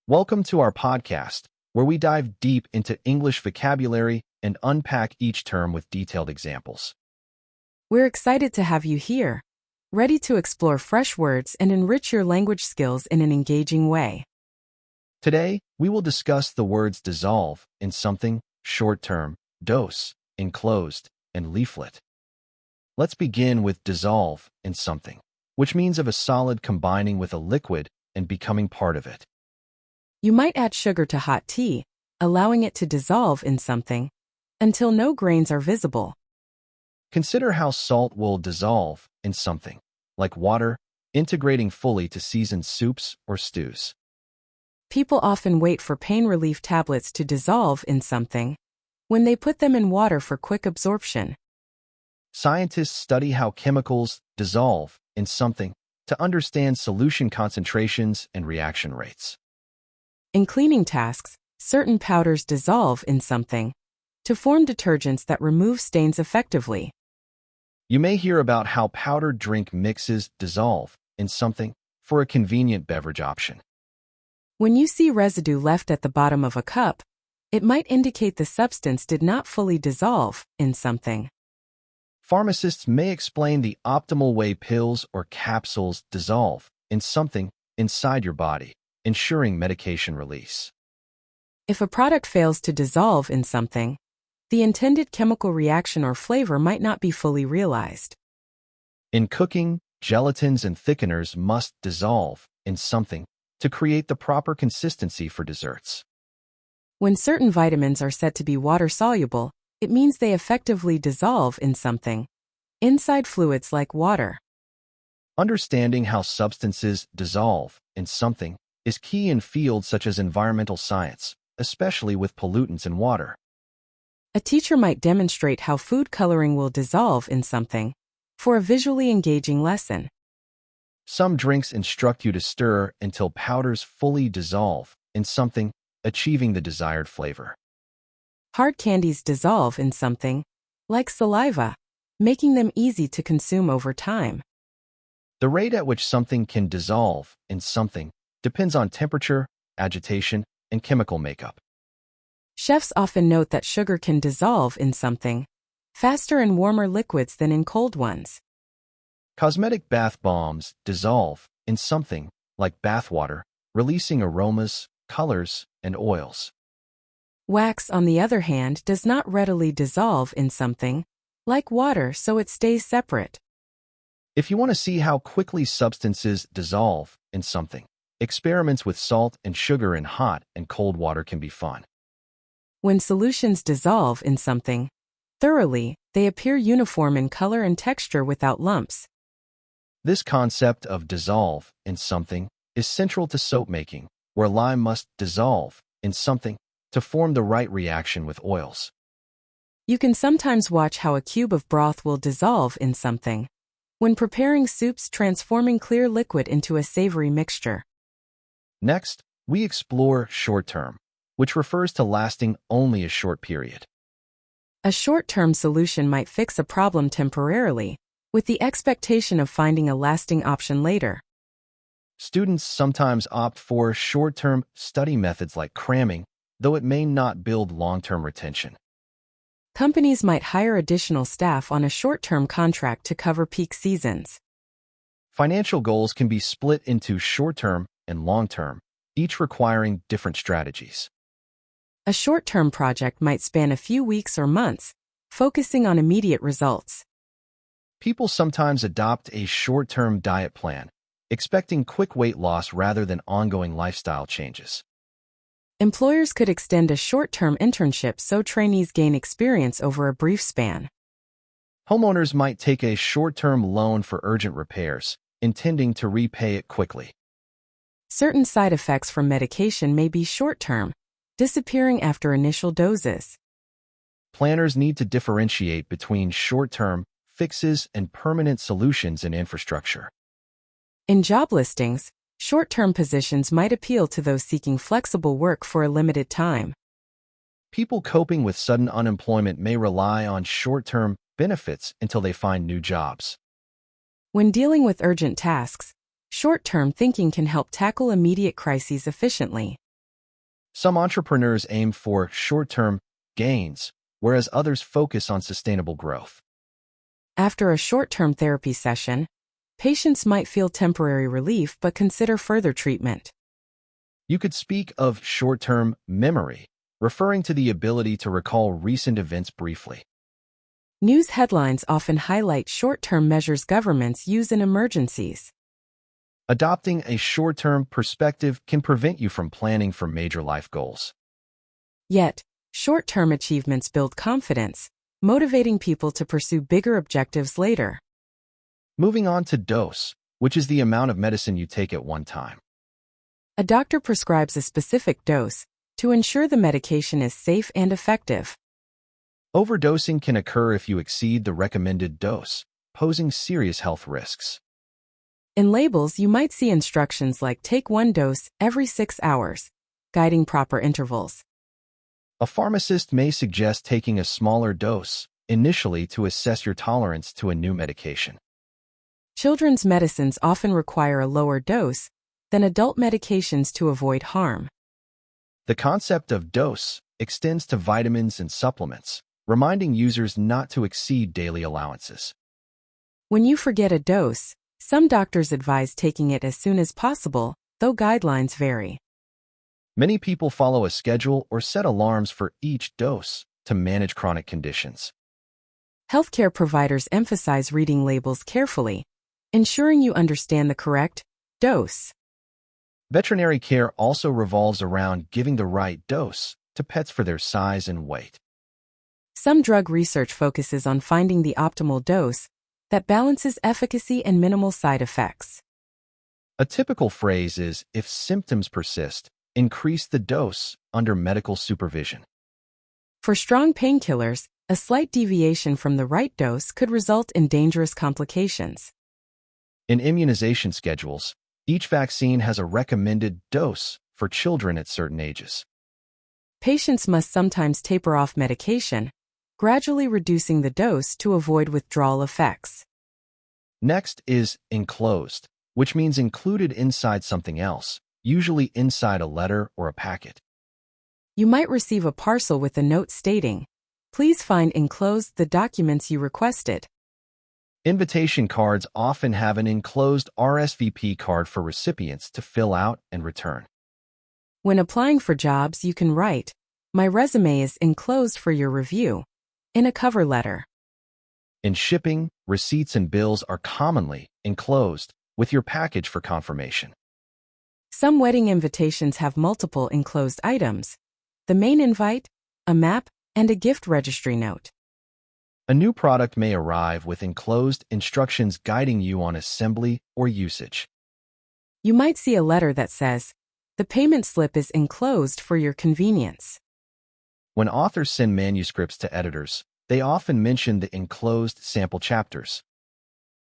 Welcome to our podcast, where we dive deep into English vocabulary and unpack each term with detailed examples. We're excited to have you here, ready to explore fresh words and enrich your language skills in an engaging way. Today, we will discuss the words dissolve in something, short-term, dose, enclosed, and leaflet. Let's begin with dissolve in something, which means of a solid combining with a liquid and becoming part of it. You might add sugar to hot tea, allowing it to dissolve in something until no grains are visible. Consider how salt will dissolve in something, like water, integrating fully to seasoned soups or stews. People often wait for pain relief tablets to dissolve in something when they put them in water for quick absorption. Scientists study how chemicals dissolve in something to understand solution concentrations and reaction rates. In cleaning tasks, certain powders dissolve in something to form detergents that remove stains effectively. You may hear about how powdered drink mixes dissolve in something for a convenient beverage option. When you see residue left at the bottom of a cup, it might indicate the substance did not fully dissolve in something. Pharmacists may explain the optimal way pills or capsules dissolve in something inside your body, ensuring medication release. If a product fails to dissolve in something, the intended chemical reaction or flavor might not be fully realized. In cooking, gelatins and thickeners must dissolve in something to create the proper consistency for desserts. When certain vitamins are said to be water-soluble, it means they effectively dissolve in something inside fluids like water. Understanding how substances dissolve in something is key in fields such as environmental science, especially with pollutants in water. A teacher might demonstrate how food coloring will dissolve in something for a visually engaging lesson. Some drinks instruct you to stir until powders fully dissolve in something, achieving the desired flavor. Hard candies dissolve in something, like saliva, making them easy to consume over time. The rate at which something can dissolve in something depends on temperature, agitation, and chemical makeup. Chefs often note that sugar can dissolve in something faster in warmer liquids than in cold ones. Cosmetic bath bombs dissolve in something, like bathwater, releasing aromas, colors, and oils. Wax, on the other hand, does not readily dissolve in something, like water, so it stays separate. If you want to see how quickly substances dissolve in something, experiments with salt and sugar in hot and cold water can be fun. When solutions dissolve in something thoroughly, they appear uniform in color and texture without lumps. This concept of dissolve in something is central to soap making, where lime must dissolve in something to form the right reaction with oils. You can sometimes watch how a cube of broth will dissolve in something when preparing soups, transforming clear liquid into a savory mixture. Next, we explore short-term, which refers to lasting only a short period. A short-term solution might fix a problem temporarily, with the expectation of finding a lasting option later. Students sometimes opt for short-term study methods like cramming, though it may not build long-term retention. Companies might hire additional staff on a short-term contract to cover peak seasons. Financial goals can be split into short-term and long-term, each requiring different strategies. A short-term project might span a few weeks or months, focusing on immediate results. People sometimes adopt a short-term diet plan, expecting quick weight loss rather than ongoing lifestyle changes. Employers could extend a short-term internship so trainees gain experience over a brief span. Homeowners might take a short-term loan for urgent repairs, intending to repay it quickly. Certain side effects from medication may be short-term, disappearing after initial doses. Planners need to differentiate between short-term fixes and permanent solutions in infrastructure. In job listings, short-term positions might appeal to those seeking flexible work for a limited time. People coping with sudden unemployment may rely on short-term benefits until they find new jobs. When dealing with urgent tasks, short-term thinking can help tackle immediate crises efficiently. Some entrepreneurs aim for short-term gains, whereas others focus on sustainable growth. After a short-term therapy session, patients might feel temporary relief but consider further treatment. You could speak of short-term memory, referring to the ability to recall recent events briefly. News headlines often highlight short-term measures governments use in emergencies. Adopting a short-term perspective can prevent you from planning for major life goals. Yet, short-term achievements build confidence, motivating people to pursue bigger objectives later. Moving on to dose, which is the amount of medicine you take at one time. A doctor prescribes a specific dose to ensure the medication is safe and effective. Overdosing can occur if you exceed the recommended dose, posing serious health risks. In labels, you might see instructions like take one dose every 6 hours, guiding proper intervals. A pharmacist may suggest taking a smaller dose initially to assess your tolerance to a new medication. Children's medicines often require a lower dose than adult medications to avoid harm. The concept of dose extends to vitamins and supplements, reminding users not to exceed daily allowances. When you forget a dose, some doctors advise taking it as soon as possible, though guidelines vary. Many people follow a schedule or set alarms for each dose to manage chronic conditions. Healthcare providers emphasize reading labels carefully, ensuring you understand the correct dose. Veterinary care also revolves around giving the right dose to pets for their size and weight. Some drug research focuses on finding the optimal dose that balances efficacy and minimal side effects. A typical phrase is, if symptoms persist, increase the dose under medical supervision. For strong painkillers, a slight deviation from the right dose could result in dangerous complications. In immunization schedules, each vaccine has a recommended dose for children at certain ages. Patients must sometimes taper off medication, gradually reducing the dose to avoid withdrawal effects. Next is enclosed, which means included inside something else, usually inside a letter or a packet. You might receive a parcel with a note stating, "Please find enclosed the documents you requested." Invitation cards often have an enclosed RSVP card for recipients to fill out and return. When applying for jobs, you can write, "My resume is enclosed for your review," in a cover letter. In shipping, receipts and bills are commonly enclosed with your package for confirmation. Some wedding invitations have multiple enclosed items: the main invite, a map, and a gift registry note. A new product may arrive with enclosed instructions guiding you on assembly or usage. You might see a letter that says, "The payment slip is enclosed for your convenience." When authors send manuscripts to editors, they often mention the enclosed sample chapters.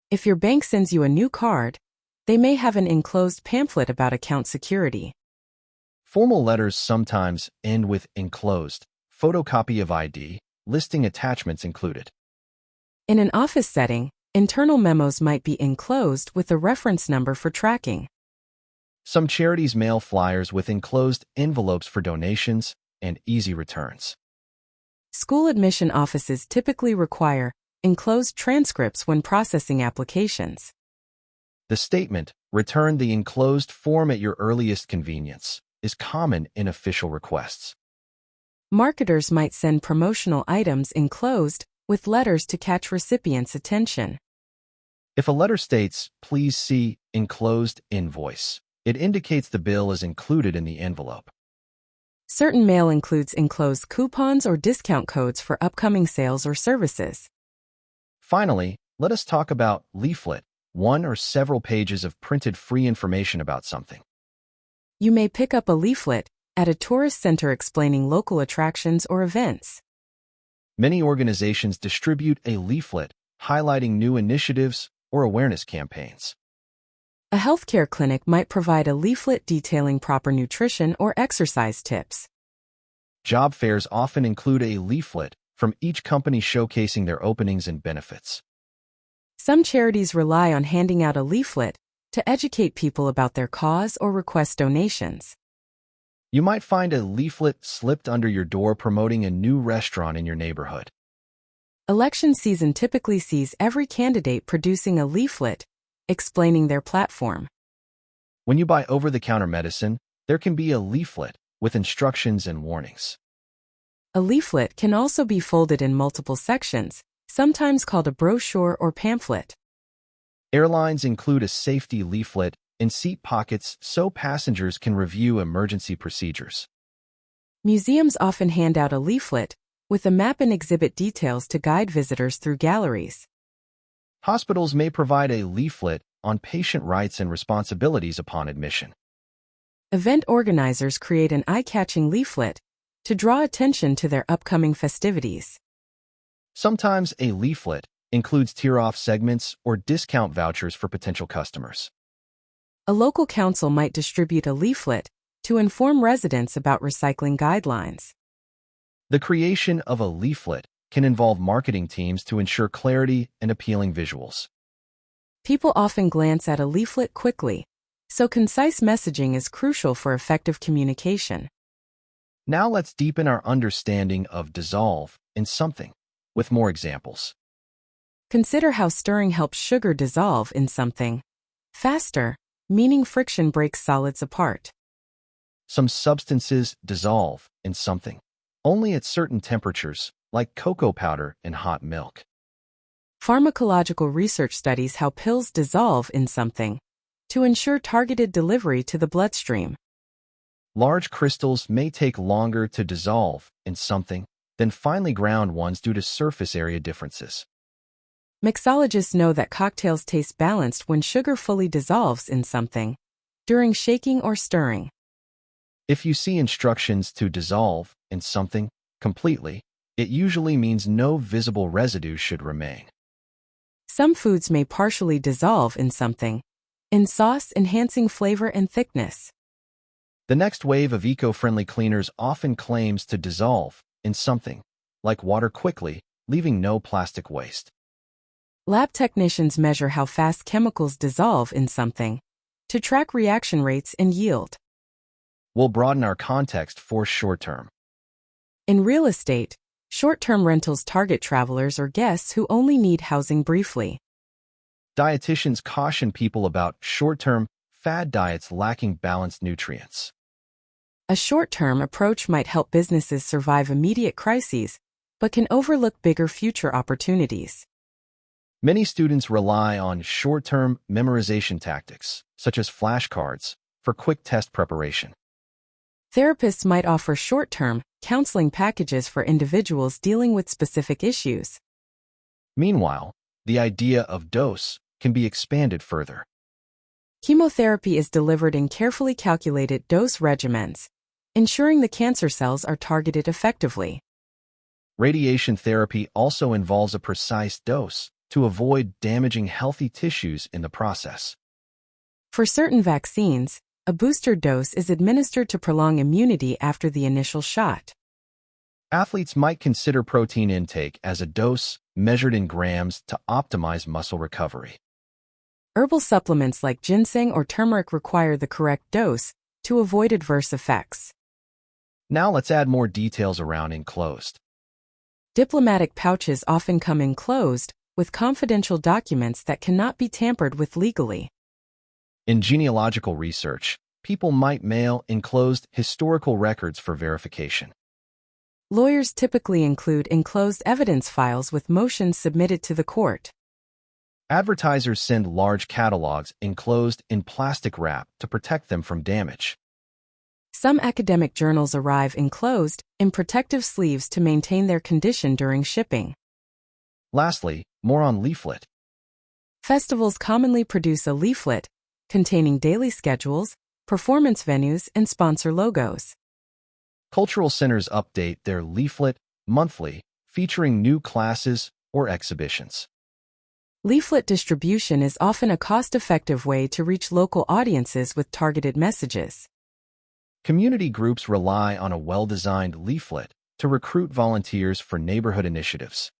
If your bank sends you a new card, they may have an enclosed pamphlet about account security. Formal letters sometimes end with enclosed photocopy of ID, listing attachments included. In an office setting, internal memos might be enclosed with a reference number for tracking. Some charities mail flyers with enclosed envelopes for donations and easy returns. School admission offices typically require enclosed transcripts when processing applications. The statement, "Return the enclosed form at your earliest convenience," is common in official requests. Marketers might send promotional items enclosed with letters to catch recipients' attention. If a letter states, "Please see enclosed invoice," it indicates the bill is included in the envelope. Certain mail includes enclosed coupons or discount codes for upcoming sales or services. Finally, let us talk about leaflet, one or several pages of printed free information about something. You may pick up a leaflet at a tourist center explaining local attractions or events. Many organizations distribute a leaflet highlighting new initiatives or awareness campaigns. A healthcare clinic might provide a leaflet detailing proper nutrition or exercise tips. Job fairs often include a leaflet from each company showcasing their openings and benefits. Some charities rely on handing out a leaflet to educate people about their cause or request donations. You might find a leaflet slipped under your door promoting a new restaurant in your neighborhood. Election season typically sees every candidate producing a leaflet explaining their platform. When you buy over-the-counter medicine, there can be a leaflet with instructions and warnings. A leaflet can also be folded in multiple sections, sometimes called a brochure or pamphlet. Airlines include a safety leaflet in seat pockets so passengers can review emergency procedures. Museums often hand out a leaflet with a map and exhibit details to guide visitors through galleries. Hospitals may provide a leaflet on patient rights and responsibilities upon admission. Event organizers create an eye-catching leaflet to draw attention to their upcoming festivities. Sometimes a leaflet includes tear-off segments or discount vouchers for potential customers. A local council might distribute a leaflet to inform residents about recycling guidelines. The creation of a leaflet can involve marketing teams to ensure clarity and appealing visuals. People often glance at a leaflet quickly, so concise messaging is crucial for effective communication. Now let's deepen our understanding of dissolve in something with more examples. Consider how stirring helps sugar dissolve in something faster, meaning friction breaks solids apart. Some substances dissolve in something only at certain temperatures, like cocoa powder in hot milk. Pharmacological research studies how pills dissolve in something to ensure targeted delivery to the bloodstream. Large crystals may take longer to dissolve in something than finely ground ones due to surface area differences. Mixologists know that cocktails taste balanced when sugar fully dissolves in something during shaking or stirring. If you see instructions to dissolve in something completely, it usually means no visible residue should remain. Some foods may partially dissolve in something in sauce, enhancing flavor and thickness. The next wave of eco-friendly cleaners often claims to dissolve in something, like water quickly, leaving no plastic waste. Lab technicians measure how fast chemicals dissolve in something to track reaction rates and yield. We'll broaden our context for short-term. In real estate, short-term rentals target travelers or guests who only need housing briefly. Dietitians caution people about short-term fad diets lacking balanced nutrients. A short-term approach might help businesses survive immediate crises, but can overlook bigger future opportunities. Many students rely on short-term memorization tactics, such as flashcards, for quick test preparation. Therapists might offer short-term counseling packages for individuals dealing with specific issues. Meanwhile, the idea of dose can be expanded further. Chemotherapy is delivered in carefully calculated dose regimens, ensuring the cancer cells are targeted effectively. Radiation therapy also involves a precise dose to avoid damaging healthy tissues in the process. For certain vaccines, a booster dose is administered to prolong immunity after the initial shot. Athletes might consider protein intake as a dose measured in grams to optimize muscle recovery. Herbal supplements like ginseng or turmeric require the correct dose to avoid adverse effects. Now let's add more details around enclosed. Diplomatic pouches often come enclosed with confidential documents that cannot be tampered with legally. In genealogical research, people might mail enclosed historical records for verification. Lawyers typically include enclosed evidence files with motions submitted to the court. Advertisers send large catalogs enclosed in plastic wrap to protect them from damage. Some academic journals arrive enclosed in protective sleeves to maintain their condition during shipping. Lastly, more on leaflet. Festivals commonly produce a leaflet containing daily schedules, performance venues, and sponsor logos. Cultural centers update their leaflet monthly, featuring new classes or exhibitions. Leaflet distribution is often a cost-effective way to reach local audiences with targeted messages. Community groups rely on a well-designed leaflet to recruit volunteers for neighborhood initiatives.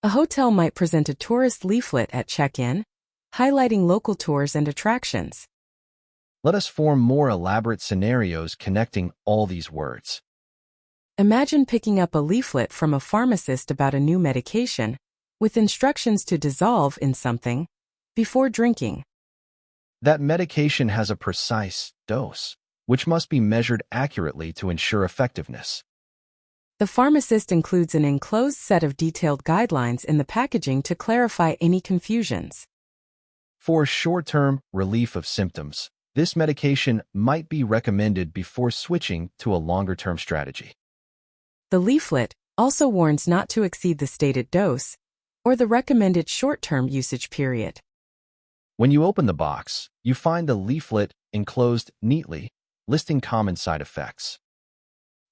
A hotel might present a tourist leaflet at check-in, highlighting local tours and attractions. Let us form more elaborate scenarios connecting all these words. Imagine picking up a leaflet from a pharmacist about a new medication, with instructions to dissolve in something before drinking. That medication has a precise dose, which must be measured accurately to ensure effectiveness. The pharmacist includes an enclosed set of detailed guidelines in the packaging to clarify any confusions. For short-term relief of symptoms, this medication might be recommended before switching to a longer-term strategy. The leaflet also warns not to exceed the stated dose or the recommended short-term usage period. When you open the box, you find the leaflet enclosed neatly, listing common side effects.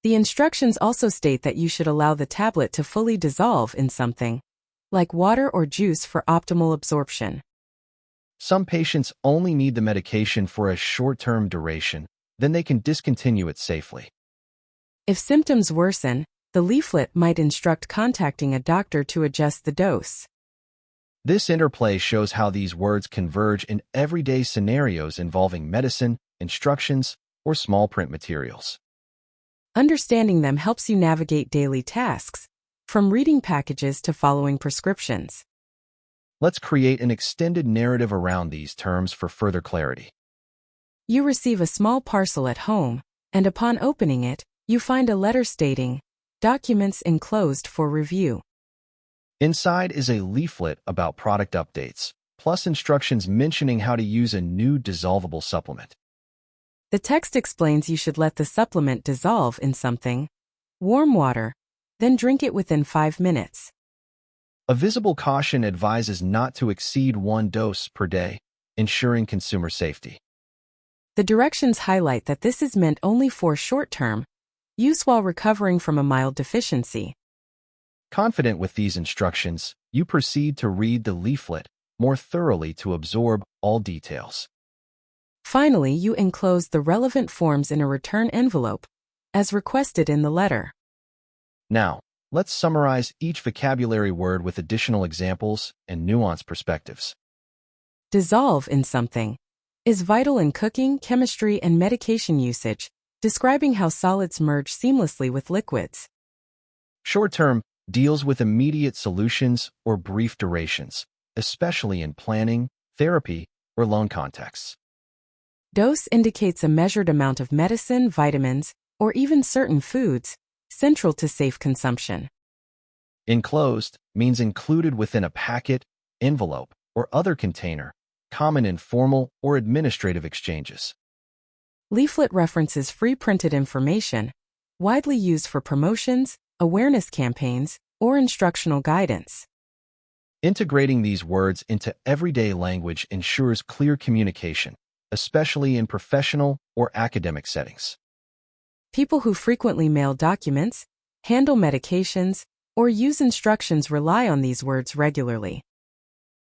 The instructions also state that you should allow the tablet to fully dissolve in something, like water or juice, for optimal absorption. Some patients only need the medication for a short-term duration, then they can discontinue it safely. If symptoms worsen, the leaflet might instruct contacting a doctor to adjust the dose. This interplay shows how these words converge in everyday scenarios involving medicine, instructions, or small print materials. Understanding them helps you navigate daily tasks, from reading packages to following prescriptions. Let's create an extended narrative around these terms for further clarity. You receive a small parcel at home, and upon opening it, you find a letter stating, "Documents enclosed for review." Inside is a leaflet about product updates, plus instructions mentioning how to use a new dissolvable supplement. The text explains you should let the supplement dissolve in something, warm water, then drink it within 5 minutes. A visible caution advises not to exceed 1 dose per day, ensuring consumer safety. The directions highlight that this is meant only for short-term use while recovering from a mild deficiency. Confident with these instructions, you proceed to read the leaflet more thoroughly to absorb all details. Finally, you enclose the relevant forms in a return envelope, as requested in the letter. Now, let's summarize each vocabulary word with additional examples and nuanced perspectives. Dissolve in something is vital in cooking, chemistry, and medication usage, describing how solids merge seamlessly with liquids. Short-term deals with immediate solutions or brief durations, especially in planning, therapy, or loan contexts. Dose indicates a measured amount of medicine, vitamins, or even certain foods, central to safe consumption. Enclosed means included within a packet, envelope, or other container, common in formal or administrative exchanges. Leaflet references free printed information, widely used for promotions, awareness campaigns, or instructional guidance. Integrating these words into everyday language ensures clear communication, especially in professional or academic settings. People who frequently mail documents, handle medications, or use instructions rely on these words regularly.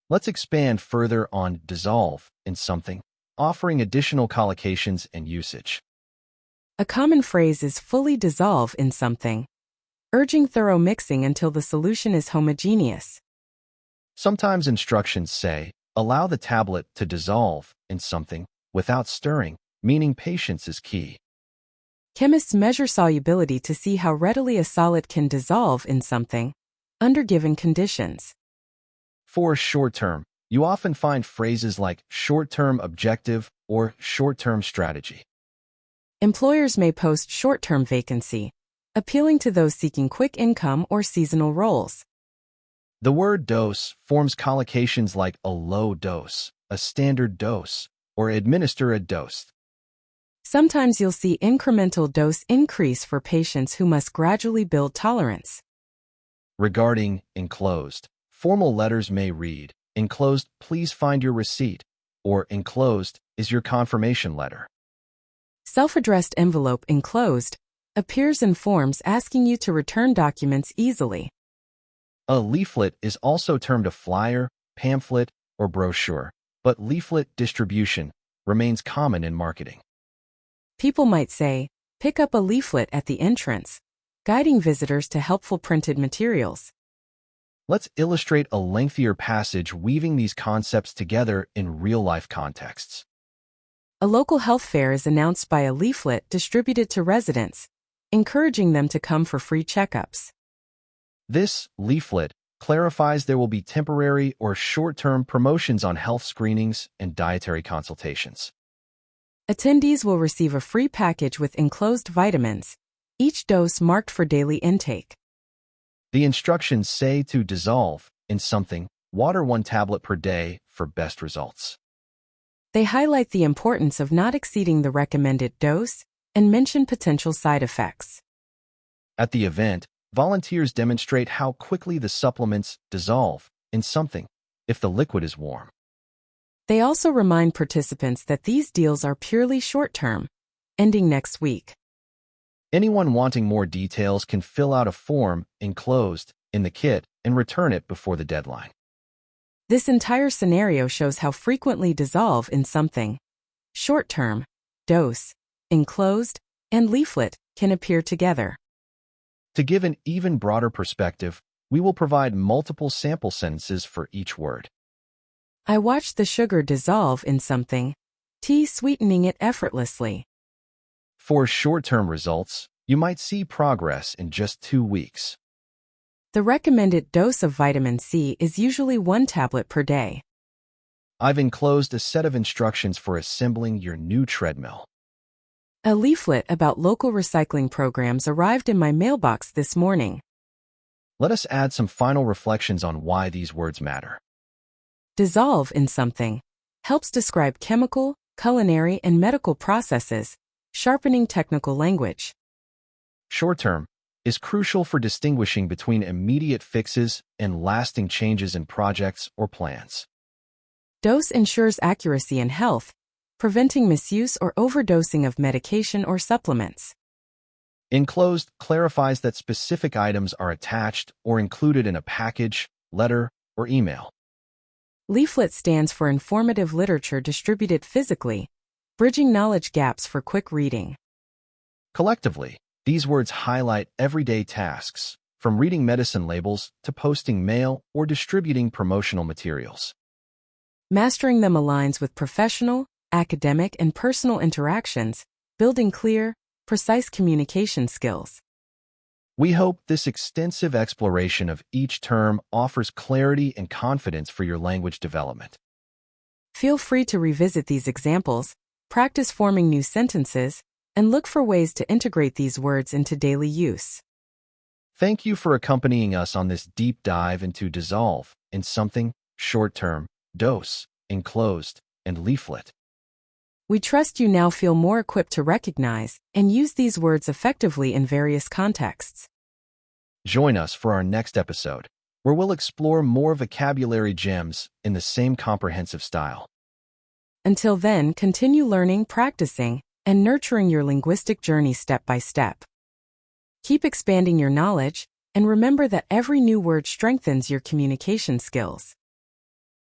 Let's expand further on dissolve in something, offering additional collocations and usage. A common phrase is fully dissolve in something, urging thorough mixing until the solution is homogeneous. Sometimes instructions say, allow the tablet to dissolve in something without stirring, meaning patience is key. Chemists measure solubility to see how readily a solid can dissolve in something, under given conditions. For short-term, you often find phrases like short-term objective or short-term strategy. Employers may post short-term vacancy, appealing to those seeking quick income or seasonal roles. The word dose forms collocations like a low dose, a standard dose, or administer a dose. Sometimes you'll see incremental dose increase for patients who must gradually build tolerance. Regarding enclosed, formal letters may read, enclosed, please find your receipt, or enclosed is your confirmation letter. Self-addressed envelope enclosed appears in forms asking you to return documents easily. A leaflet is also termed a flyer, pamphlet, or brochure, but leaflet distribution remains common in marketing. People might say, pick up a leaflet at the entrance, guiding visitors to helpful printed materials. Let's illustrate a lengthier passage weaving these concepts together in real-life contexts. A local health fair is announced by a leaflet distributed to residents, encouraging them to come for free checkups. This leaflet clarifies there will be temporary or short-term promotions on health screenings and dietary consultations. Attendees will receive a free package with enclosed vitamins, each dose marked for daily intake. The instructions say to dissolve in something, water 1 tablet per day for best results. They highlight the importance of not exceeding the recommended dose and mention potential side effects. At the event, volunteers demonstrate how quickly the supplements dissolve in something if the liquid is warm. They also remind participants that these deals are purely short-term, ending next week. Anyone wanting more details can fill out a form enclosed in the kit and return it before the deadline. This entire scenario shows how frequently dissolve in something, short-term, dose, enclosed, and leaflet can appear together. To give an even broader perspective, we will provide multiple sample sentences for each word. I watched the sugar dissolve in something, tea sweetening it effortlessly. For short-term results, you might see progress in just 2 weeks. The recommended dose of vitamin C is usually 1 tablet per day. I've enclosed a set of instructions for assembling your new treadmill. A leaflet about local recycling programs arrived in my mailbox this morning. Let us add some final reflections on why these words matter. Dissolve in something helps describe chemical, culinary, and medical processes, sharpening technical language. Short-term is crucial for distinguishing between immediate fixes and lasting changes in projects or plans. Dose ensures accuracy and health, preventing misuse or overdosing of medication or supplements. Enclosed clarifies that specific items are attached or included in a package, letter, or email. Leaflet stands for informative literature distributed physically, bridging knowledge gaps for quick reading. Collectively, these words highlight everyday tasks, from reading medicine labels to posting mail or distributing promotional materials. Mastering them aligns with professional, academic, and personal interactions, building clear, precise communication skills. We hope this extensive exploration of each term offers clarity and confidence for your language development. Feel free to revisit these examples, practice forming new sentences, and look for ways to integrate these words into daily use. Thank you for accompanying us on this deep dive into dissolve in something, short-term, dose, enclosed, and leaflet. We trust you now feel more equipped to recognize and use these words effectively in various contexts. Join us for our next episode, where we'll explore more vocabulary gems in the same comprehensive style. Until then, continue learning, practicing, and nurturing your linguistic journey step by step. Keep expanding your knowledge, and remember that every new word strengthens your communication skills.